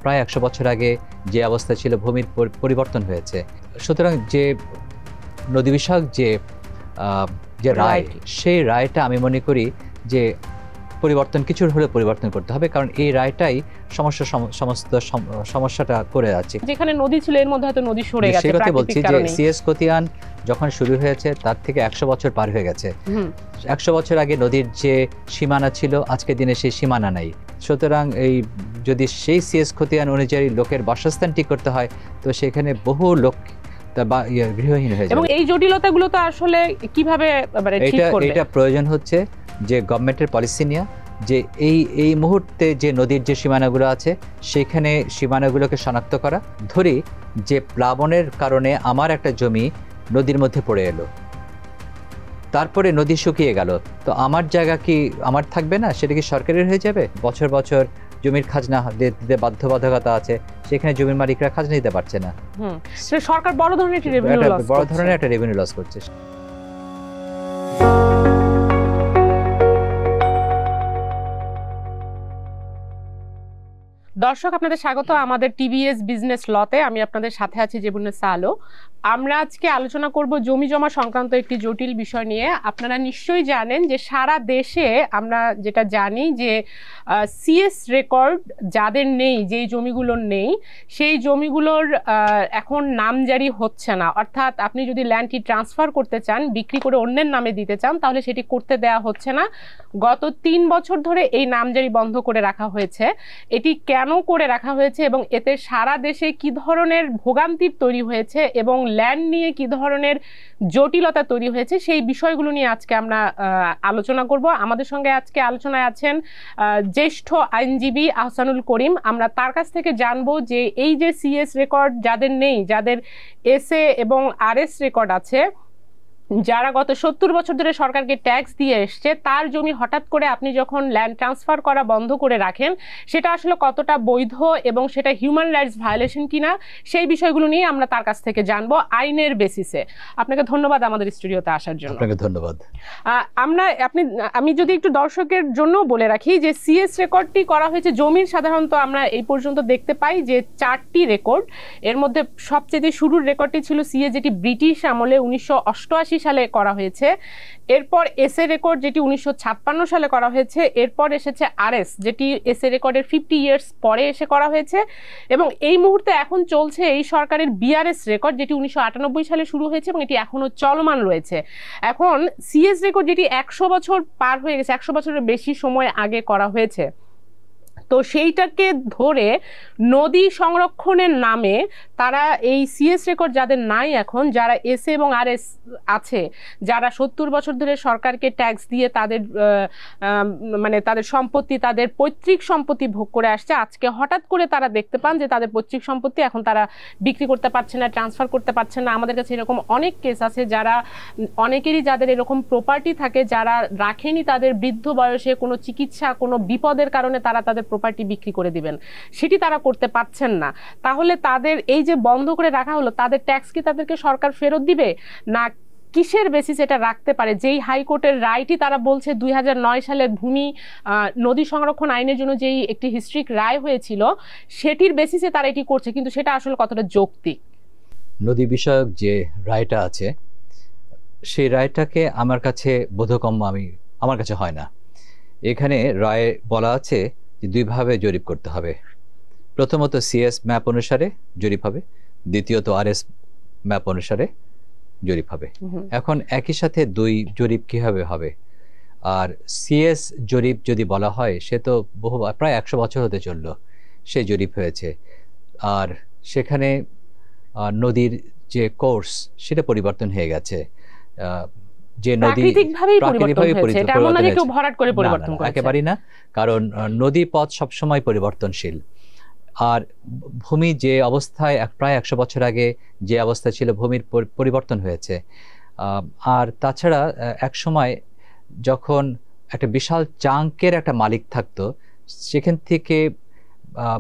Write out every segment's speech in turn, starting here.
প্রায় 100 বছর আগে যে অবস্থা ছিল ভূমির পরিবর্তন হয়েছে। সুতরাং যে নদী বিষয়ক যে রায়, সেই রায়টা আমি মনে করি যে পরিবর্তন কিছুর হলে পরিবর্তন করতে হবে, কারণ এই রায়টাই সমস্ত সমস্যাটা করে যাচ্ছে। যেখানে নদী ছিল এর মধ্যে হয়তো নদী সরে গেছে। সেই কথা বলছি যে সিএস খতিয়ান যখন শুরু হয়েছে তার থেকে 100 বছর পার হয়ে গেছে। 100 বছর আগে নদীর যে সীমানা ছিল আজকের দিনে সেই সীমানা নাই। সুতরাং এই যদি সেই সিএস খতিয়ান অনুযায়ী লোকের বাসস্থান ঠিক করতে হয় তো সেখানে বহু লোক গৃহহীন হয়ে যাবে। এবং এই জটিলতাগুলো তো আসলে কিভাবে ঠিক করবে? এটা প্রয়োজন হচ্ছে যে গভর্নমেন্টের পলিসি নিয়ে, যে এই মুহূর্তে যে নদীর যে সীমানাগুলো আছে সেখানে সীমানাগুলোকে শনাক্ত করা। ধরি যে প্লাবনের কারণে আমার একটা জমি নদীর মধ্যে পড়ে এলো, তারপরে নদী শুকিয়ে গেল, তো আমার জায়গা কি আমার থাকবে না? সেটা কি সরকারের হয়ে যাবে? বছর বছর জমির খাজনা দিতে বাধ্যবাধকতা আছে, সেখানে জমির মালিকরা খাজনা দিতে পারছে না। সরকার বড় ধরনের একটা রেভিনিউ লস করছে। দর্শক, আপনাদের স্বাগত আমাদের টিভিএস বিজনেস লতে। আমি আপনাদের সাথে আছি জেবুন্নেসা আলো। আমরা আজকে আলোচনা করব জমি জমা সংক্রান্ত একটি জটিল বিষয় নিয়ে। আপনারা নিশ্চয়ই জানেন যে সারা দেশে আমরা যেটা জানি যে সিএস রেকর্ড যাদের নেই, যেই জমিগুলোর নেই, সেই জমিগুলোর এখন নামজারি হচ্ছে না। অর্থাৎ আপনি যদি ল্যান্ডটি ট্রান্সফার করতে চান, বিক্রি করে অন্যের নামে দিতে চান, তাহলে সেটি করতে দেয়া হচ্ছে না। গত 3 বছর ধরে এই নামজারি বন্ধ করে রাখা হয়েছে। এটি কেন করে রাখা হয়েছে এবং এতে সারা দেশে কি ধরনের ভোগান্তির তৈরি হয়েছে এবং ল্যান্ড নিয়ে কি ধরনের জটিলতা তৈরি হয়েছে, সেই বিষয়গুলো নিয়ে আজকে আমরা আলোচনা করব। আমাদের সঙ্গে আজকে আলোচনায় আছেন জ্যেষ্ঠ আইনজীবী আহসানুল করিম। আমরা তার কাছ থেকে জানবো যে এই যে সিএস রেকর্ড যাদের নেই, যাদের এসএ এবং আরএস রেকর্ড আছে, যারা গত 70 বছর ধরে সরকারকে ট্যাক্স দিয়ে এসছে, তার জমি হঠাৎ করে আপনি যখন ল্যান্ড ট্রান্সফার করা বন্ধ করে রাখেন, সেটা আসলে কতটা বৈধ এবং সেটা হিউম্যান রাইটস ভায়োলেশন কিনা, সেই বিষয়গুলো নিয়ে আমরা তার কাছ থেকে জানবো আইনের বেসিসে। আপনাকে ধন্যবাদ আমাদের স্টুডিওতে আসার জন্য। আপনাকে ধন্যবাদ। আমি যদি একটু দর্শকের জন্য বলে রাখি যে সিএস রেকর্ডটি করা হয়েছে জমির, সাধারণত আমরা এই পর্যন্ত দেখতে পাই যে 4টি রেকর্ড। এর মধ্যে সবচেয়ে শুরুর রেকর্ডটি ছিল সিএস, যেটি ব্রিটিশ আমলে 1988 সালে করা হয়েছে। এরপর এসএ রেকর্ড, যেটি 1956 সালে করা হয়েছে। এরপর এসেছে আরএস, যেটি এসএ রেকর্ডের 50 ইয়ার্স পরে এসে করা হয়েছে। এবং এই মুহূর্তে এখন চলছে এই সরকারের বিআরএস রেকর্ড, যেটি 1998 সালে শুরু হয়েছে এবং এটি এখনো চলমান রয়েছে। এখন সিএস রেকর্ড, যেটি 100 বছর পার হয়ে গেছে, 100 বছরের বেশি সময় আগে করা হয়েছে, তো সেইটাকে ধরে নদী সংরক্ষণের নামে তারা এই সিএস রেকর্ড যাদের নাই এখন, যারা এসএ এবং আরএস আছে, যারা 70 বছর ধরে সরকারকে ট্যাক্স দিয়ে তাদের তাদের সম্পত্তি, তাদের পৈতৃক সম্পত্তি ভোগ করে আসছে, আজকে হঠাৎ করে তারা দেখতে পান যে তাদের পৈতৃক সম্পত্তি এখন তারা বিক্রি করতে পারছে না, ট্রান্সফার করতে পারছে না। আমাদের কাছে এরকম অনেক কেস আছে, যারা অনেকেরই যাদের এরকম প্রপার্টি থাকে, যারা রাখেনি তাদের বৃদ্ধ বয়সে কোনো চিকিৎসা, কোনো বিপদের কারণে তারা তাদের প্রপার্টি বিক্রি করে দিবেন, সেটি তারা করতে পারছেন না। তাহলে তাদের এই যে বন্ধ করে রাখা হলো, তাদের ট্যাক্স কি তাদেরকে সরকার ফেরত দিবে, না কিসের বেসিস এটা রাখতে পারে? যেই হাইকোর্টের রায়টি তারা বলছে 2009 সালের ভূমি নদী সংরক্ষণ আইনের জন্য যেই একটি হিস্ট্রিক রায় হয়েছিল, সেটির বেসিসে তারা এটি করছে, কিন্তু সেটা আসলে কতটা যৌক্তিক? নদী বিষয়ক যে রায়টা আছে, সেই রায়টাকে আমার কাছে বোধগম্য আমার কাছে হয় না। এখানে রায়ে বলা আছে যে 2 ভাবে জরিপ করতে হবে। প্রথমত সিএস ম্যাপ অনুসারে জরিপ হবে, দ্বিতীয়ত আরএস ম্যাপ অনুসারে জরিপ হবে। এখন একই সাথে 2 জরিপ কিভাবে হবে? আর সিএস জরিপ যদি বলা হয়, সে তো প্রায় 100 বছর হতে চললো সেই জরিপ হয়েছে। আর সেখানে নদীর যে কোর্স সেটা পরিবর্তন হয়ে গেছে। যে নদী একেবারেই না, কারণ নদী পথ সবসময় পরিবর্তনশীল। আর ভূমি যে অবস্থায় প্রায় 100 বছর আগে যে অবস্থা ছিল, ভূমির পরিবর্তন হয়েছে। আর তাছাড়া এক সময় যখন একটা বিশাল চাঙ্কের একটা মালিক থাকতো, সেখান থেকে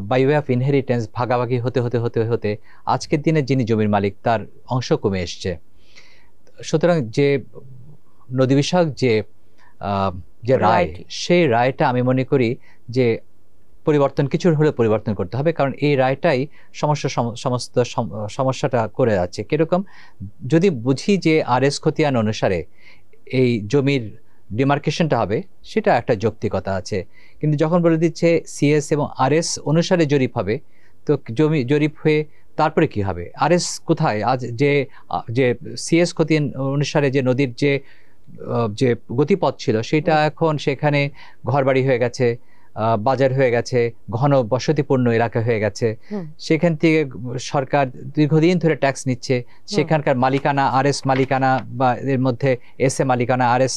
বাই ওয়ে অফ ইনহেরিটেন্স ভাগাভাগি হতে হতে হতে হতে আজকের দিনে যিনি জমির মালিক তার অংশ কমে এসছে। সুতরাং যে নদী বিষয়ক যে রায়, সেই রায়টা আমি মনে করি যে পরিবর্তন কিছু হলে পরিবর্তন করতে হবে, কারণ এই রায়টাই সমস্ত সমস্যাটা করে আছে। কিরকম, যদি বুঝি যে আরএস খতিয়ান অনুসারে এই জমির ডিমার্কেশনটা হবে, সেটা একটা যৌক্তিকতা আছে, কিন্তু যখন বলে দিচ্ছে সিএস এবং আরএস অনুসারে জরিপ হবে, তো জমি জরিপ হয়ে তারপরে কি হবে? আরএস কোথায়? আজ যে সিএস খতিয়ান অনুসারে যে নদীর যে গতিপথ ছিল, সেটা এখন সেখানে ঘরবাড়ি হয়ে গেছে, বাজার হয়ে গেছে, ঘন বসতিপূর্ণ এলাকা হয়ে গেছে। সেখান থেকে সরকার দীর্ঘদিন ধরে ট্যাক্স নিচ্ছে, সেখানকার মালিকানা আরএস মালিকানা, বা এর মধ্যে এসএ মালিকানা আরএস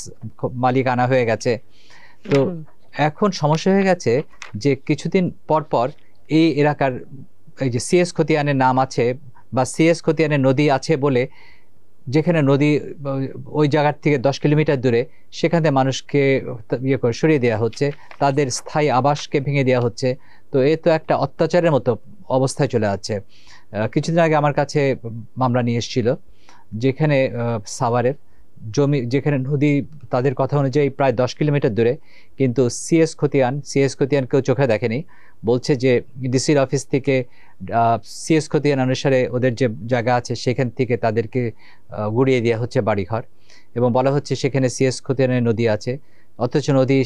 মালিকানা হয়ে গেছে। তো এখন সমস্যা হয়ে গেছে যে কিছুদিন পর পর এই এলাকার এই যে সিএস খতিয়ানের নাম আছে বা সিএস খতিয়ানের নদী আছে বলে, যেখানে নদী ওই জায়গার থেকে 10 কিলোমিটার দূরে, সেখান থেকে মানুষকে ইয়ে করে সরিয়ে দেওয়া হচ্ছে, তাদের স্থায়ী আবাসকে ভেঙে দেওয়া হচ্ছে। তো এ তো একটা অত্যাচারের মতো অবস্থায় চলে যাচ্ছে। কিছুদিন আগে আমার কাছে মামলা নিয়ে এসেছিল, যেখানে সাভারের জমি, যেখানে নদী তাদের কথা অনুযায়ী প্রায় 10 কিলোমিটার দূরে, কিন্তু সিএস খতিয়ান কেউ চোখে দেখেনি। বলছে যে ডিসির অফিস থেকে সিএস খতিয়ান অনুসারে ওদের যে জায়গা আছে সেখান থেকে তাদেরকে গুড়িয়ে দেওয়া হচ্ছে বাড়িঘর, এবং বলা হচ্ছে সেখানে সিএস খতিয়ানের নদী আছে, অথচ নদী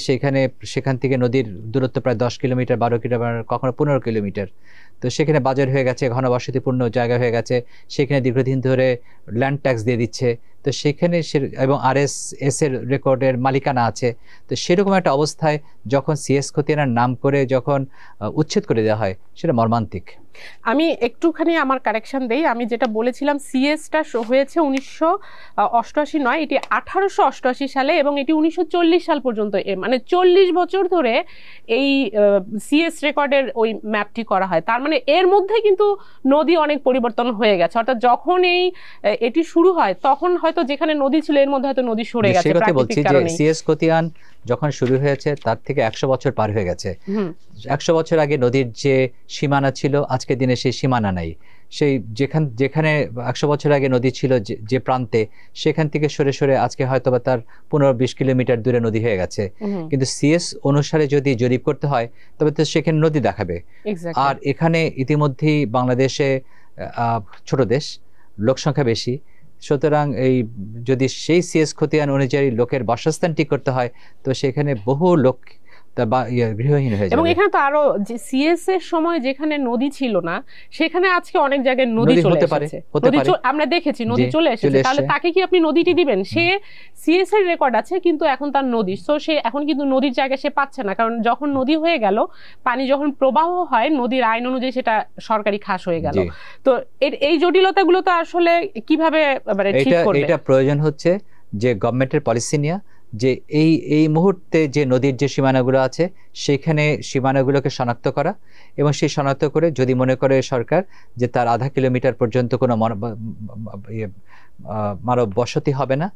সেখান থেকে নদীর দূরত্ব প্রায় 10 কিলোমিটার, 12 কিলোমিটার, কখনো 15 কিলোমিটার। তো সেখানে বাজার হয়ে গেছে, ঘনবসতিপূর্ণ জায়গা হয়ে গেছে, সেখানে দীর্ঘদিন ধরে ল্যান্ড ট্যাক্স দিয়ে দিচ্ছে। তো সেখানে এবং আরএস এর রেকর্ডের মালিকানা আছে। তো সেরকম একটা অবস্থায় যখন সিএস খতিয়ানের নাম করে যখন উচ্ছেদ করে দেওয়া হয়, সেটা মর্মান্তিক। আমি একটুখানি আমার কারেকশন দেই। আমি যেটা বলেছিলাম সিএসটা হয়েছে 1988 নয়, এটি 1888 সালে, এবং এটি 1940 সাল পর্যন্ত, মানে 40 বছর ধরে এই সিএস রেকর্ডের ওই ম্যাপটি করা হয়। তার মানে এর মধ্যে কিন্তু নদী অনেক পরিবর্তন হয়ে গেছে। অর্থাৎ যখন এটি শুরু হয়, তখন হয়তো যেখানে নদী ছিল এর মধ্যে হয়তো নদী সরে গেছে প্রাকৃতিক কারণে। সিএস খতিয়ান যখন শুরু হয়েছে তার থেকে 100 বছর পার হয়ে গেছে। 100 বছর আগে নদীর যে সীমানা ছিল, আজকের দিনে সেই সীমানা নাই। সেই যেখানে 100 বছর আগে নদী ছিল যে প্রান্তে, সেখান থেকে সরে সরে আজকে হয়তো বা তার 15-20 কিলোমিটার দূরে নদী হয়ে গেছে। কিন্তু সিএস অনুসারে যদি জরিপ করতে হয়, তবে তো সেখানে নদী দেখাবে। আর এখানে ইতিমধ্যেই বাংলাদেশে ছোট দেশ, লোক সংখ্যা বেশি, সুতরাং যদি সেই সিএস খতিয়ান অনুযায়ী লোকের বাসস্থান ঠিক করতে হয়, তো সেখানে বহু লোক গৃহহীন হয়ে যাবে। এবং এখানে তো আরো যে সিএস এর সময় যেখানে নদী ছিল না, সেখানে আজকে অনেক জায়গায় নদী চলে এসেছে, আমরা দেখেছি নদী চলে এসেছে। তাহলে তাকে কি আপনি নদীটি দিবেন? সে সিএস এর রেকর্ড আছে, কিন্তু এখন তার নদী, তো সে এখন কিন্তু নদীর জায়গা সে পাচ্ছে না, কারণ যখন নদী হয়ে গেল, পানি যখন প্রবাহ হয়, নদীর আইন অনুযায়ী সেটা সরকারি খাস হয়ে গেল। তো এই জটিলতাগুলো তো আসলে কিভাবে ঠিক করবে? এটা প্রয়োজন হচ্ছে যে গভর্নমেন্টের পলিসি নিয়ে, যে এই মুহূর্তে যে নদীর যে সীমানাগুলো আছে, সেখানে সীমানাগুলোকে শনাক্ত করা, এবং সেই শনাক্ত করে যদি মনে করে সরকার যে তার আধা কিলোমিটার পর্যন্ত কোনো মানব বসতি হবে না,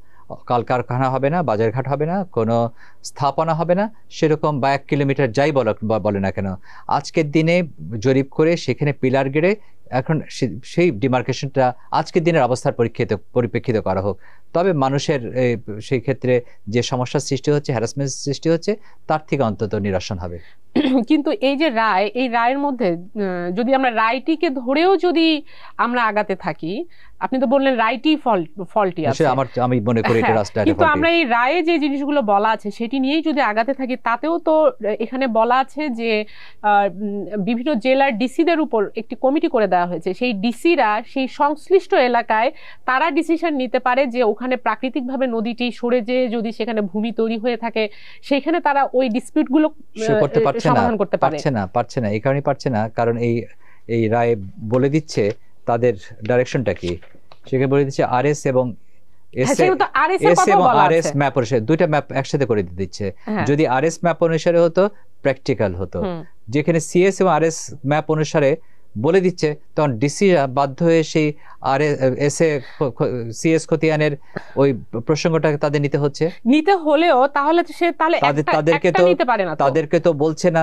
কলকারখানা হবে না, বাজারঘাট হবে না, কোনো স্থাপনা হবে না, সেরকম বা 1 কিলোমিটার যাই বলে না কেন, আজকের দিনে জরিপ করে সেখানে পিলার গেড়ে এখন সেই ডিমার্কেশনটা আজকের দিনের অবস্থার পরিপ্রেক্ষিতে করা হোক। তবে মানুষের সেই ক্ষেত্রে যে সমস্যার সৃষ্টি হচ্ছে, হ্যারাসমেন্ট সৃষ্টি হচ্ছে, তার থেকে অন্তত নিরসন হবে। কিন্তু এই যে রায়, এই রায়ের মধ্যে যদি আমরা রায়টিকে ধরেও যদি আমরা আগাতে থাকি, আপনি তো বললেন রায়টি ফল্টি আছে, আমি মনে করি এটা রাস্তায়, কিন্তু আমরা এই রায়ে যে জিনিসগুলো বলা আছে সেটি নিয়েই যদি আগাতে থাকি, তাতেও তো এখানে বলা আছে যে বিভিন্ন জেলার ডিসিদের উপর একটি কমিটি করে দেওয়া হয়েছে। সেই ডিসিরা সেই সংশ্লিষ্ট এলাকায় তারা ডিসিশন নিতে পারে যে ওখানে প্রাকৃতিকভাবে নদীটি সরে যেয়ে যদি সেখানে ভূমি তৈরি হয়ে থাকে, সেখানে তারা ওই ডিসপিউটগুলো সমাধান করতে পারছে না। এই কারণে পারছে না, কারণ এই রায় বলে দিচ্ছে তাদের ডাইরেকশনটা কি। সেখানে বলে দিচ্ছে আরএস এবং আরএস ম্যাপ অনুসারে, দুইটা ম্যাপ একসাথে করে দিচ্ছে। যদি আরএস ম্যাপ অনুসারে হতো, প্র্যাকটিক্যাল হতো। যেখানে সিএস এবং আরএস ম্যাপ অনুসারে বলে দিচ্ছে, তখন ডিসিরা বাধ্য হয়ে সেই আর এসে সিএস খতিয়ানের ওই প্রসঙ্গটাকে তাদের নিতে হচ্ছে। নিতে হলেও তাহলে সে তাহলে তাদেরকে একটা তো নিতে পারে না, তাদেরকে তো বলছে না,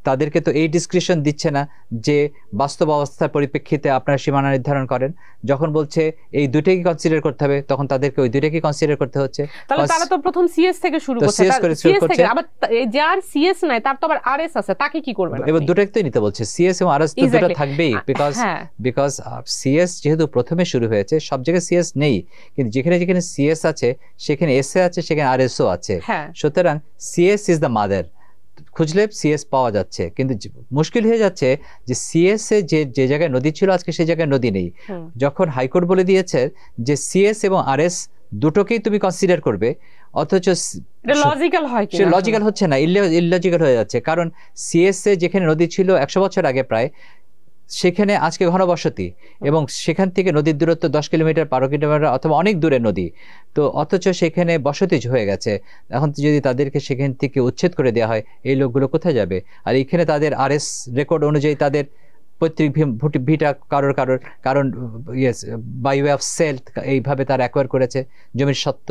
তাদেরকে তো এই ডিসক্রিপশন দিচ্ছে না যে বাস্তব অবস্থার পরিপ্রেক্ষিতে আপনারা সীমানা নির্ধারণ করেন। যখন বলছে এই দুটোকে কনসিডার করতে হবে, তখন তাদেরকে ওই দুটোকে কনসিডার করতে হচ্ছে। তাহলে তারা তো প্রথম সিএস থেকে শুরু করছে, সিএস থেকে আবার যার সিএস নাই তার তো আবার আরএস আছে, তাকে কি করবেন? এবার দুটোই তো নিতে বলছে, সিএস এবং আরএস তো দুটো থাকবেই, বিকজ সিএস যেহেতু প্রথমে শুরু হয়েছে, সব জায়গায় সিএস নেই, কিন্তু যেখানে যেখানে সিএস আছে সেখানে এসএ আছে, সেখানে আরএসও আছে। সুতরাং সিএস ইজ দ্য মাদার, খুঁজলে সিএস পাওয়া যাচ্ছে, কিন্তু মুশকিল হয়ে যাচ্ছে যে সিএস এ যে জায়গায় নদী ছিল আজকে সেই জায়গায় নদী নেই। যখন হাইকোর্ট বলে দিয়েছে যে সিএস এবং আরএস দুটোকেই তুমি কনসিডার করবে, অথচ লজিক্যাল হচ্ছে না, ইললজিক্যাল হয়ে যাচ্ছে। কারণ সিএস এ যেখানে নদী ছিল 100 বছর আগে প্রায়, সেখানে আজকে ঘনবসতি, এবং সেখান থেকে নদীর দূরত্ব 10 কিলোমিটার 12 কিলোমিটার অথবা অনেক দূরে নদী, তো অথচ সেখানে বসতি হয়ে গেছে। এখন যদি তাদেরকে সেখান থেকে উচ্ছেদ করে দেওয়া হয়, এই লোকগুলো কোথায় যাবে? আর এখানে তাদের আরএস রেকর্ড অনুযায়ী তাদের পৈতৃক ভিটা কারণ বাই ওয়ে অফ সেল এইভাবে তারা অ্যাকোয়ার করেছে জমির সত্ত্ব।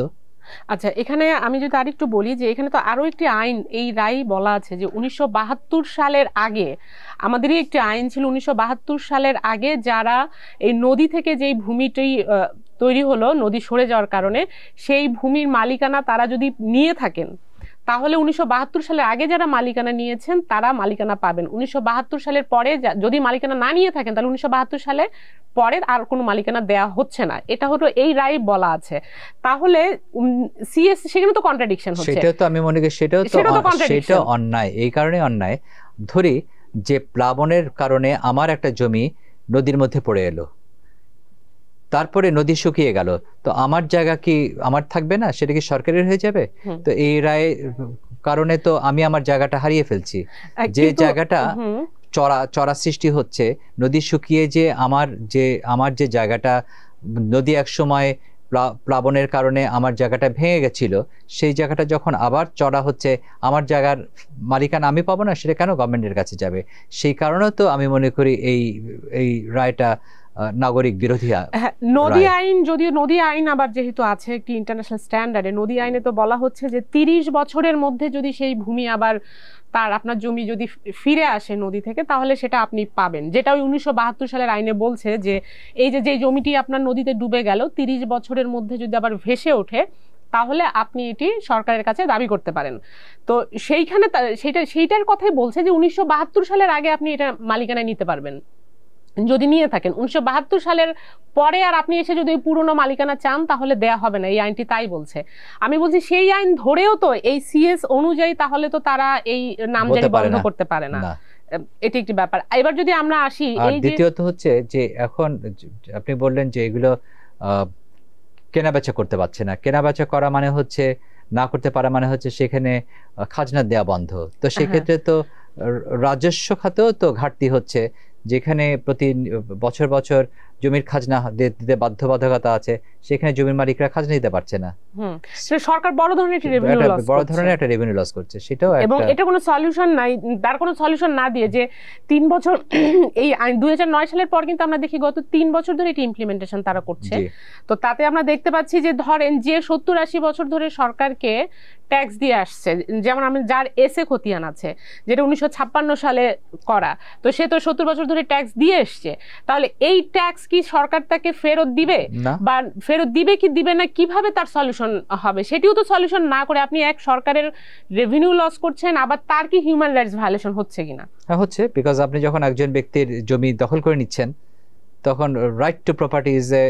আচ্ছা, এখানে আমি যদি আরেকটু বলি যে এখানে তো আরো একটি আইন এই রায় বলা আছে যে 1972 সালের আগে আমাদেরই একটি আইন ছিল, 1972 সালের আগে যারা এই নদী থেকে যেই ভূমিটি তৈরি হলো নদী সরে যাওয়ার কারণে, সেই ভূমির মালিকানা তারা যদি নিয়ে থাকেন, তাহলে 1972 সালের আগে যারা মালিকানা নিয়েছেন তারা মালিকানা পাবেন। 1972 সালের পরে যদি মালিকানা না নিয়ে থাকেন, তাহলে 1972 সালে পরে আর কোনো মালিকানা দেয়া হচ্ছে না। এটা হলো এই রায় বলা আছে। তাহলে সিএস সেখানে তো কন্ট্রাডিকশন হচ্ছে। সেটাও তো আমি মনে করি সেটাও অন্যায়। এই কারণে অন্যায়, ধরি যে প্লাবনের কারণে আমার একটা জমি নদীর মধ্যে পড়ে এলো, তারপরে নদী শুকিয়ে গেল, তো আমার জায়গা কি আমার থাকবে না? সেটা কি সরকারের হয়ে যাবে? তো এই রায়ের কারণে তো আমি আমার জায়গাটা হারিয়ে ফেলছি। যে জায়গাটা চড়া সৃষ্টি হচ্ছে, নদী শুকিয়ে যে আমার যে জায়গাটা, নদী এক সময় প্লাবনের কারণে আমার জায়গাটা ভেঙে গেছিল, সেই জায়গাটা যখন আবার চড়া হচ্ছে, আমার জায়গার মালিকানা আমি পাবো না, সেটা কেন গভর্নমেন্টের কাছে যাবে? সেই কারণেও তো আমি মনে করি এই রায়টা নাগরিক বিরোধী। নদী আইন, যদিও নদী আইন আবার যেহেতু আছে একটি ইন্টারন্যাশনাল স্ট্যান্ডার্ডে, নদী আইনে তো বলা হচ্ছে যে 30 বছরের মধ্যে যদি সেই ভূমি আবার আপনার জমি যদি ফিরে আসে নদী থেকে, তাহলে সেটা আপনি পাবেন। যেটা ওই 1972 সালের আইনে বলছে যে এই যে জমিটি আপনার নদীতে ডুবে গেল, 30 বছরের মধ্যে যদি আবার ভেসে ওঠে, তাহলে আপনি এটি সরকারের কাছে দাবি করতে পারেন। তো সেইখানে সেইটার কথাই বলছে যে 1972 সালের আগে আপনি এটা মালিকানায় নিতে পারবেন যদি নিয়ে থাকেন। 1972 সালের পরে আর আপনি এসে যদি পুরনো মালিকানা চান, তাহলে দেয়া হবে না, এই আইনটি তাই বলছে। আমি বলছি সেই আইন ধরেও তো এই সিএস অনুযায়ী তাহলে তো তারা এই নামজারি বন্ধ করতে পারে না, এটি একটি ব্যাপার। এবার যদি আমরা আসি, এই দ্বিতীয়ত হচ্ছে যে এখন আপনি বললেন যে এগুলো কেনাবেচা করতে পারছে না, কেনাবেচা করা মানে হচ্ছে না করতে পারা মানে হচ্ছে সেখানে খাজনা দেওয়া বন্ধ। তো সেক্ষেত্রে তো রাজস্ব খাতেও তো ঘাটতি হচ্ছে, যেখানে প্রতি বছর জমির খাজনা দিতে বাধ্যবাধকতা আছে, সেখানে জমির মালিকরা খাজনা দিতে পারছে না। সরকার বড় ধরনের একটা রেভিনিউ লস করছে, সেটাও এবং এটা কোনো সলিউশন নাই। তার কোনো সলিউশন না দিয়ে যে 3 বছর, এই 2009 সালের পর কিন্তু আমরা দেখি গত 3 বছর ধরে এটি ইমপ্লিমেন্টেশন তারা করছে। তো তাতে আমরা দেখতে পাচ্ছি যে ধরেন যে 70-80 বছর ধরে সরকারকে ট্যাক্স দিয়ে আসছে, যেমন আমি যার এসে খতিয়ান আছে যেটা 1956 সালে করা, তো সে তো 70 বছর ধরে ট্যাক্স দিয়ে এসছে, তাহলে এই ট্যাক্স কি সরকার তাকে ফেরত দিবে? বা ফেরত দিবে কি দিবে না, কিভাবে তার সলিউশন হবে? সেটিও তো সলিউশন না করে আপনি এক সরকারের রেভিনিউ লস করছেন, আবার তার কি হিউম্যান রাইটস ভায়োলেশন হচ্ছে কিনা? হ্যাঁ হচ্ছে, বিকজ আপনি যখন একজন ব্যক্তির জমি দখল করে নিচ্ছেন, তখন right two property is a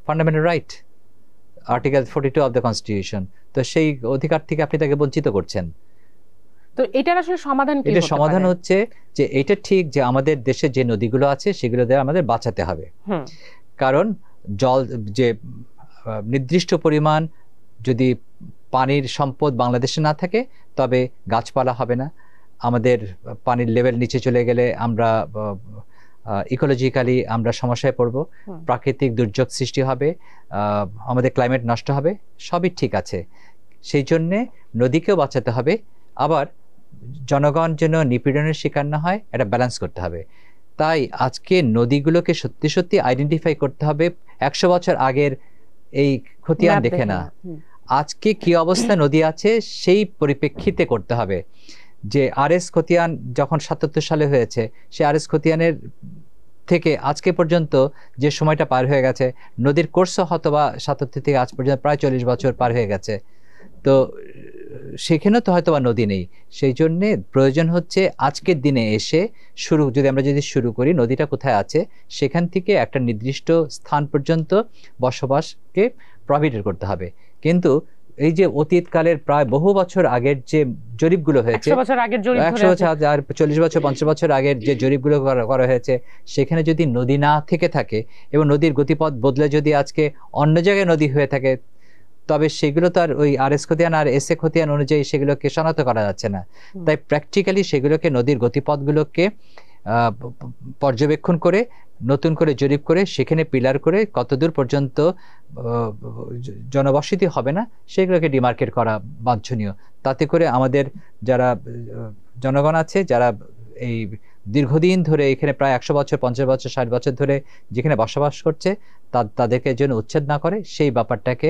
fundamental right, article 42 of the constitution. তো সেই অধিকার থেকে আপনি তাকে বঞ্চিত করছেন। তো এটার আসলে সমাধান কি? এটা সমাধান হচ্ছে যে এটা ঠিক যে আমাদের দেশে যে নদীগুলো আছে সেগুলো দিয়ে আমাদের বাঁচাতে হবে। কারণ জল যে নির্দিষ্ট পরিমাণ যদি পানির সম্পদ বাংলাদেশে না থাকে, তবে গাছপালা হবে না, আমাদের পানির লেভেল নিচে চলে গেলে আমরা ইকোলজিক্যালি আমরা সমস্যায় পড়ব, প্রাকৃতিক দুর্যোগ সৃষ্টি হবে, আমাদের ক্লাইমেট নষ্ট হবে, সবই ঠিক আছে। সেই জন্যে নদীকেও বাঁচাতে হবে, আবার জনগণ যেন নিপীড়নের শিকার না হয়, এটা ব্যালেন্স করতে হবে। তাই আজকে নদীগুলোকে সত্যি সত্যি আইডেন্টিফাই করতে হবে 100 বছর আগের এই খতিয়ান দেখে না, আজকে কি অবস্থা নদী আছে সেই পরিপ্রেক্ষিতে করতে হবে। যে আরএস খতিয়ান যখন 77 সালে হয়েছে, সেই আরএস খতিয়ানের থেকে আজকে পর্যন্ত যে সময়টা পার হয়ে গেছে, নদীর কোর্সও হয়তো বা 77 থেকে আজ পর্যন্ত প্রায় 40 বছর পার হয়ে গেছে। তো সেখানে তো হয়তো বা নদী নেই। সেই জন্যে প্রয়োজন হচ্ছে আজকের দিনে এসে আমরা যদি শুরু করি, নদীটা কোথায় আছে সেখান থেকে একটা নির্দিষ্ট স্থান পর্যন্ত বসবাসকে প্রভিডেন্ট করতে হবে। কিন্তু এই যে অতীতকালের প্রায় বহু বছর আগের যে জরিপগুলো হয়েছে, 100 বছর আগের জরিপ, 100 বছর আর 40 বছর 50 বছর আগের যে জরিপগুলো করা হয়েছে, সেখানে যদি নদী না থেকে থাকে এবং নদীর গতিপথ বদলে যদি আজকে অন্য জায়গায় নদী হয়ে থাকে, তবে সেগুলো তো আর ওই আরএস খতিয়ান আর এসএ খতিয়ান অনুযায়ী সেগুলোকে শনাক্ত করা যাচ্ছে না। তাই প্র্যাকটিক্যালি সেগুলোকে, নদীর গতিপথগুলোকে পর্যবেক্ষণ করে, নতুন করে জরিপ করে, সেখানে পিলার করে কতদূর পর্যন্ত জনবসতি হবে না সেগুলোকে ডিমার্কেট করা বাঞ্ছনীয়। তাতে করে আমাদের যারা জনগণ আছে, যারা এই দীর্ঘদিন ধরে এখানে প্রায় 100 বছর 50 বছর 60 বছর ধরে যেখানে বসবাস করছে, তাদেরকে যেন উচ্ছেদ না করে সেই ব্যাপারটাকে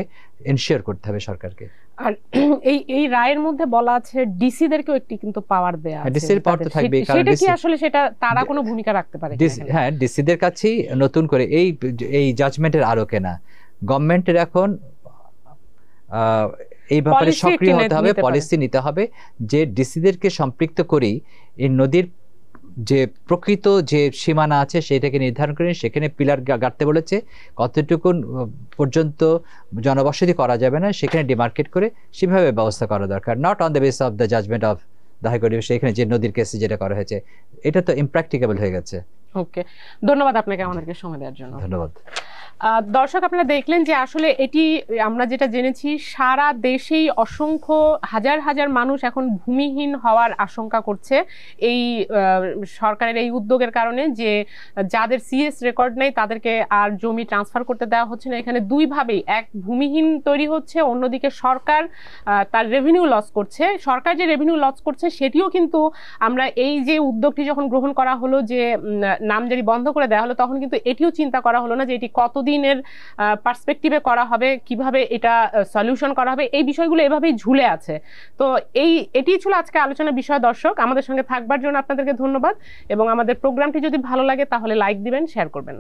এনশিওর করতে হবে সরকারকে। আর এই রায়ের মধ্যে বলা আছে ডিসিদেরকেও একটি কিন্তু পাওয়ার দেয়া আছে। ডিসির পাওয়ার তো থাকবে, কারণ সেটা কি আসলে সেটা তারা কোনো ভূমিকা রাখতে পারে? হ্যাঁ, ডিসিদের কাছেই নতুন করে এই জাজমেন্টের আলোকে না, গভর্নমেন্টের এখন এই ব্যাপারে সক্রিয় হতে হবে, পলিসি নিতে হবে যে ডিসিদেরকে সম্পৃক্ত করেই এই নদীর যে প্রকৃত যে সীমানা আছে সেটাকে নির্ধারণ করে সেখানে পিলার গাড়তে বলেছে, কতটুকু পর্যন্ত জনবসতি করা যাবে না সেখানে ডিমার্কেট করে সেভাবে ব্যবস্থা করা দরকার। Not on the base of the judgement of the high court, সেখানে যে নদীর কেসে যেটা করা হয়েছে এটা তো ইমপ্র্যাকটিকেবল হয়ে গেছে। ওকে, ধন্যবাদ আপনাকে আমাদেরকে সময় দেওয়ার জন্য। ধন্যবাদ। দর্শক, আপনারা দেখলেন যে আসলে এটি আমরা যেটা জেনেছি, সারা দেশেই অসংখ্য হাজার হাজার মানুষ এখন ভূমিহীন হওয়ার আশঙ্কা করছে এই সরকারের এই উদ্যোগের কারণে, যে যাদের সিএস রেকর্ড নেই তাদেরকে আর জমি ট্রান্সফার করতে দেওয়া হচ্ছে না। এখানে দুইভাবেই, এক ভূমিহীন তৈরি হচ্ছে, অন্যদিকে সরকার তার রেভিনিউ লস করছে। সরকার যে রেভিনিউ লস করছে সেটিও কিন্তু আমরা এই যে উদ্যোগটি যখন গ্রহণ করা হলো, যে নামজারি বন্ধ করে দেওয়া হলো, তখন কিন্তু এটিও চিন্তা করা হলো না যে এটি কতদিনের পার্সপেক্টিভে করা হবে, কিভাবে এটা সলিউশন করা হবে। এই বিষয়গুলো এভাবেই ঝুলে আছে। তো এটি ছিল আজকে আলোচনার বিষয়। দর্শক, আমাদের সঙ্গে থাকবার জন্য আপনাদেরকে ধন্যবাদ, এবং আমাদের প্রোগ্রামটি যদি ভালো লাগে তাহলে লাইক দিবেন, শেয়ার করবেন।